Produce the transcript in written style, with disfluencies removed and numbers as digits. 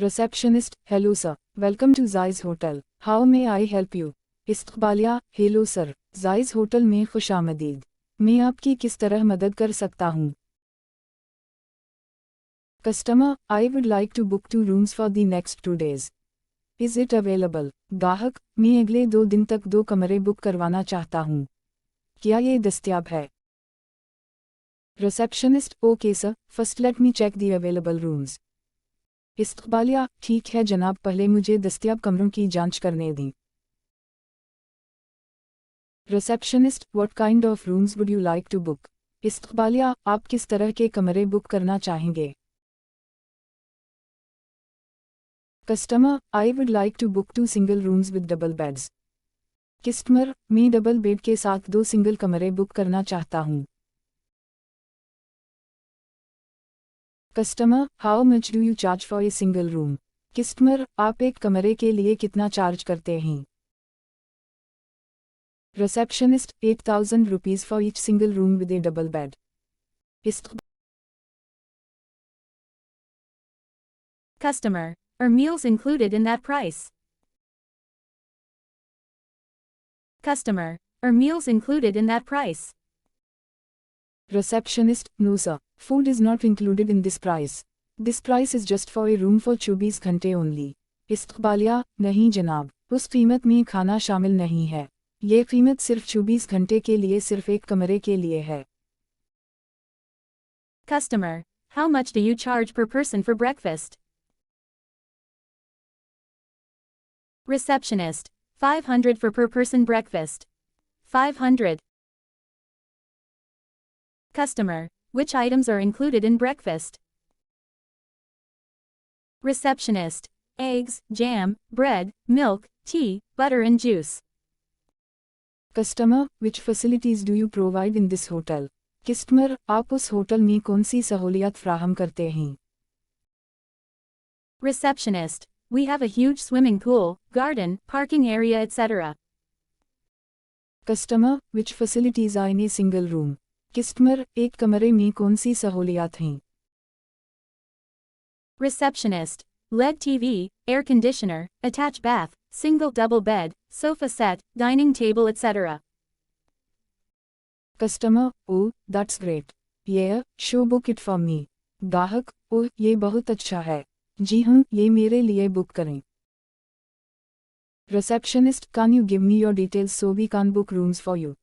Receptionist, hello sir, welcome to Zai's Hotel. How may I help you? इस्तकबालिया, hello sir, जाइज hotel में खुशामदीद। मैं आपकी किस तरह मदद कर सकता हूँ? Customer, I would like to book 2 rooms for the next 2 days. Is it available? गाहक, मैं अगले 2 दिन तक 2 कमरे बुक करवाना चाहता हूँ। क्या ये दस्तयाब है? Receptionist, okay sir, first let me check the available rooms. इस्तकबालिया, ठीक है जनाब, पहले मुझे दस्तयाब कमरों की जांच करने दें। Receptionist, what kind of rooms would you like to book? इस्तकबालिया, आप किस तरह के कमरे बुक करना चाहेंगे? Customer, I would like to book 2 single rooms with double beds. Customer, मैं डबल बेड के साथ 2 सिंगल कमरे बुक करना चाहता हूँ। Customer, how much do you charge for a single room? Customer, आप एक कमरे के लिए कितना चार्ज करते हैं? Receptionist, 8,000 rupees for each single room with a double bed. Customer, are meals included in that price? Customer, are meals included in that price? Receptionist, no sir, food is not included in this price. This price is just for a room for 24 घंटे only. इस्तकबालिया, नहीं जनाब, उस कीमत में खाना शामिल नहीं है। ये कीमत सिर्फ 24 घंटे के लिए सिर्फ एक कमरे के लिए है। Customer, how much do you charge per person for breakfast? Receptionist, 500 for per person breakfast. 500. Customer, which items are included in breakfast? Receptionist, eggs, jam, bread, milk, tea, butter and juice. Customer, which facilities do you provide in this hotel? Customer, आप उस hotel में कौन सी सहूलियत फ्राहम करते हैं? Receptionist, we have a huge swimming pool, garden, parking area etc. Customer, which facilities are in a single room? Customer, एक कमरे में कौन सी सहूलियात हैं? Receptionist, LED TV, air conditioner, attached bath, single double bed, sofa set, dining table etc. Customer, oh, that's great. Yeah, show book it for me. गाहक, ओह, ये बहुत अच्छा है। जी हाँ, ये मेरे लिए बुक करें। Receptionist, can you give me your details so we can book rooms for you?